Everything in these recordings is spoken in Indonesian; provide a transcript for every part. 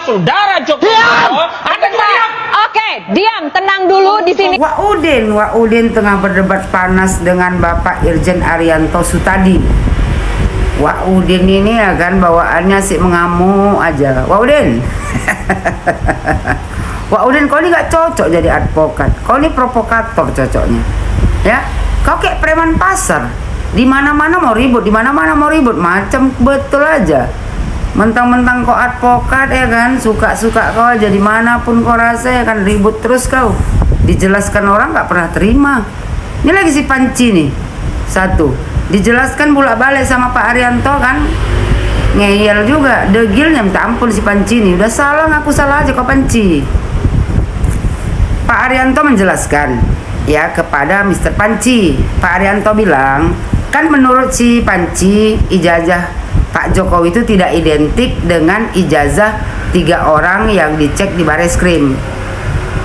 saudara Joko Widodo. Anda juga diam. Oke, diam, tenang dulu di sini. Wak Udin tengah berdebat panas dengan Bapak Irjen Arianto Sutadi. Wak Udin ini ya kan bawaannya sih mengamuk aja. Wak Udin. Wak Udin, kau ini gak cocok jadi advokat. Kau ini provokator cocoknya. Ya, kau kayak preman pasar. Di mana-mana mau ribut, macam betul aja. Mentang-mentang kau advokat ya kan, suka-suka kau aja dimanapun kau rasa ya kan, ribut terus kau. Dijelaskan orang nggak pernah terima. Ini lagi si Panci nih, satu dijelaskan bolak-balik sama Pak Arianto kan, ngeyel juga, degilnya minta ampun si Panci nih. Udah salah ngaku salah aja kau Panci. Pak Arianto menjelaskan ya kepada Mr. Panci. Pak Arianto bilang, kan menurut si Panci ijazah Pak Jokowi itu tidak identik dengan ijazah 3 orang yang dicek di Bareskrim.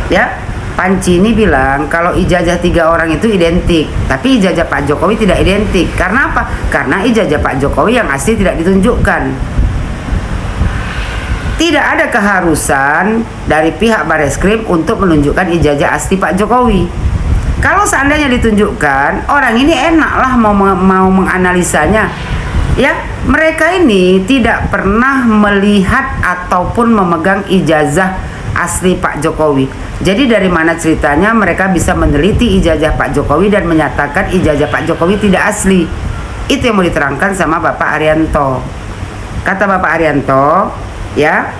Ya, Panci ini bilang kalau ijazah 3 orang itu identik, tapi ijazah Pak Jokowi tidak identik. Karena apa? Karena ijazah Pak Jokowi yang asli tidak ditunjukkan. Tidak ada keharusan dari pihak Bareskrim untuk menunjukkan ijazah asli Pak Jokowi. Kalau seandainya ditunjukkan, orang ini enaklah mau menganalisanya. Ya, mereka ini tidak pernah melihat ataupun memegang ijazah asli Pak Jokowi. Jadi dari mana ceritanya mereka bisa meneliti ijazah Pak Jokowi dan menyatakan ijazah Pak Jokowi tidak asli? Itu yang mau diterangkan sama Bapak Arianto. Kata Bapak Arianto, ya,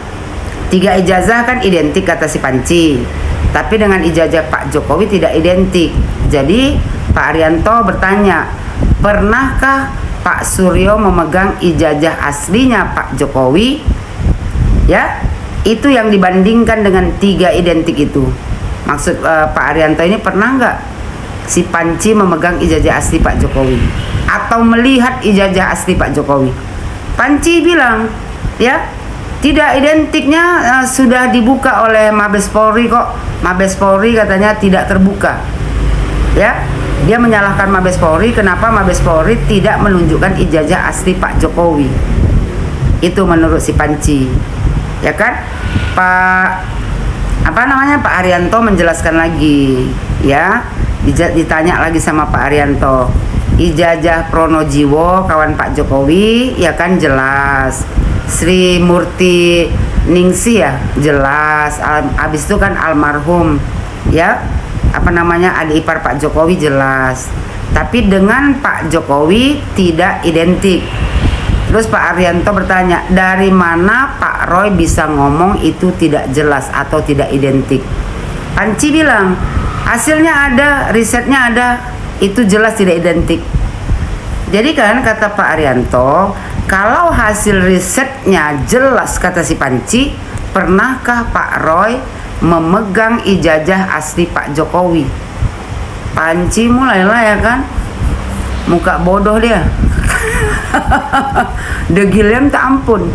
3 ijazah kan identik kata si Panci. Tapi dengan ijazah Pak Jokowi tidak identik. Jadi Pak Arianto bertanya, pernahkah Pak Suryo memegang ijazah aslinya Pak Jokowi? Ya, itu yang dibandingkan dengan 3 identik itu. Maksud Pak Arianto ini, pernah nggak si Panci memegang ijazah asli Pak Jokowi atau melihat ijazah asli Pak Jokowi? Panci bilang, ya, tidak identiknya sudah dibuka oleh Mabes Polri kok. Mabes Polri katanya tidak terbuka. Ya, dia menyalahkan Mabes Polri, kenapa Mabes Polri tidak menunjukkan ijazah asli Pak Jokowi. Itu menurut si Panci. Ya kan? Pak Arianto menjelaskan lagi, ya. Ditanya lagi sama Pak Arianto. Ijazah Pronojiwo kawan Pak Jokowi ya kan jelas. Sri Murti Ningsi ya jelas. Abis itu kan almarhum ya, adik ipar Pak Jokowi jelas. Tapi dengan Pak Jokowi tidak identik. Terus Pak Arianto bertanya, dari mana Pak Roy bisa ngomong itu tidak jelas atau tidak identik? Panci bilang, hasilnya ada, risetnya ada, itu jelas tidak identik. Jadi kan kata Pak Arianto, kalau hasil risetnya jelas kata si Panci, pernahkah Pak Roy memegang ijazah asli Pak Jokowi? Panci mulailah ya kan, muka bodoh dia. Degilnya minta ampun,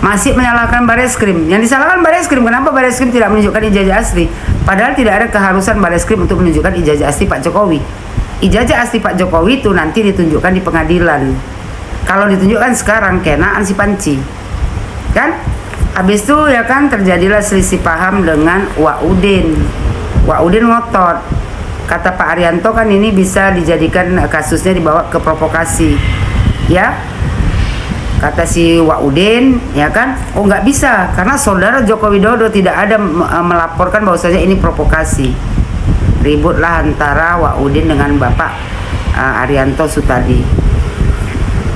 masih menyalahkan Bareskrim. Yang disalahkan Bareskrim, kenapa Bareskrim tidak menunjukkan ijazah asli? Padahal tidak ada keharusan Bareskrim untuk menunjukkan ijazah asli Pak Jokowi. Ijazah asli Pak Jokowi itu nanti ditunjukkan di pengadilan. Kalau ditunjukkan sekarang, kenaan si Panci kan. Habis itu ya kan terjadilah selisih paham dengan Wak Udin. Wak Udin ngotot, kata Pak Arianto kan ini bisa dijadikan kasusnya dibawa ke provokasi. Ya, kata si Wak Udin, ya kan, oh nggak bisa karena saudara Joko Widodo tidak ada melaporkan bahwasanya ini provokasi. Ributlah antara Wak Udin dengan Bapak Arianto Sutadi.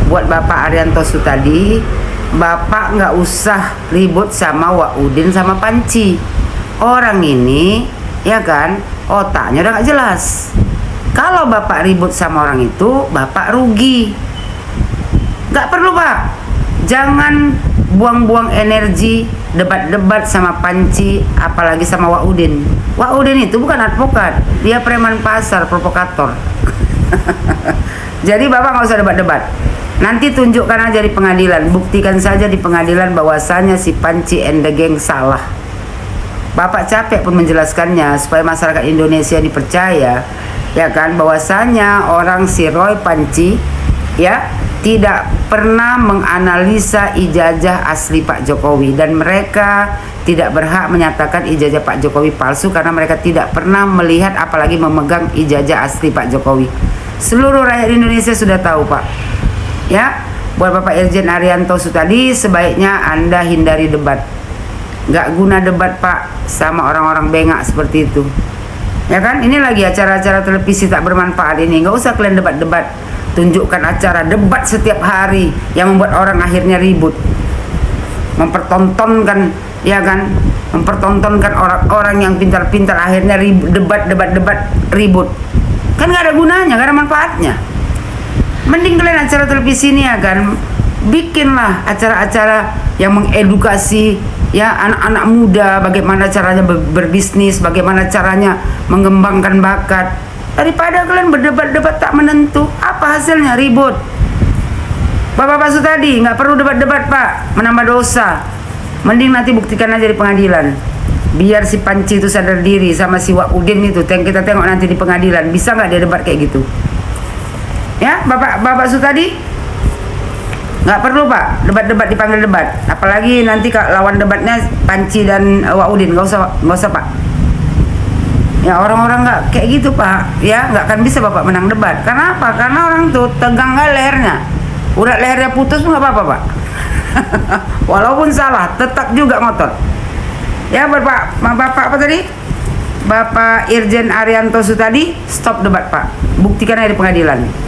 Buat Bapak Arianto Sutadi, Bapak nggak usah ribut sama Wak Udin sama Panci. Orang ini, ya kan, otaknya udah nggak jelas. Kalau Bapak ribut sama orang itu, Bapak rugi. Gak perlu Pak, jangan buang-buang energi debat-debat sama Panci, apalagi sama Wak Udin. Wak Udin itu bukan advokat, dia preman pasar, provokator. Jadi Bapak gak usah debat-debat. Nanti tunjukkan aja di pengadilan, buktikan saja di pengadilan bahwasanya si Panci and the gang salah. Bapak capek pun menjelaskannya supaya masyarakat Indonesia dipercaya, ya kan, bahwasanya orang si Roy Panci ya tidak pernah menganalisa ijazah asli Pak Jokowi, dan mereka tidak berhak menyatakan ijazah Pak Jokowi palsu karena mereka tidak pernah melihat apalagi memegang ijazah asli Pak Jokowi. Seluruh rakyat Indonesia sudah tahu, Pak. Ya, buat Bapak Irjen Arianto Sutadi, sebaiknya Anda hindari debat. Nggak guna debat, Pak, sama orang-orang bengak seperti itu. Ya kan, ini lagi acara-acara televisi tak bermanfaat ini. Nggak usah kalian debat-debat. Tunjukkan acara debat setiap hari yang membuat orang akhirnya ribut. Mempertontonkan, ya kan, mempertontonkan orang-orang yang pintar-pintar akhirnya debat ribut. Kan nggak ada gunanya, nggak ada manfaatnya. Mending kalian acara televisi ini ya kan, bikinlah acara-acara yang mengedukasi ya anak-anak muda, bagaimana caranya berbisnis, bagaimana caranya mengembangkan bakat. Daripada kalian berdebat-debat tak menentu, apa hasilnya? Ribut. Bapak Sutadi, nggak perlu debat-debat, Pak, menambah dosa. Mending nanti buktikan aja di pengadilan. Biar si Panci itu sadar diri sama si Wak Udin itu, kita tengok nanti di pengadilan, bisa nggak dia debat kayak gitu. Ya, Bapak Sutadi, nggak perlu, Pak, debat-debat dipanggil debat. Apalagi nanti lawan debatnya Panci dan Wak Udin, nggak usah, Pak. Ya, orang-orang nggak kayak gitu, Pak. Ya, nggak akan bisa Bapak menang debat. Karena apa? Karena orang tuh tegang nggak lehernya. Udah lehernya putus nggak apa-apa, Pak. Walaupun salah, tetap juga ngotot. Ya, Bapak apa tadi? Bapak Irjen Arianto Sutadi, stop debat, Pak. Buktikan aja di pengadilan.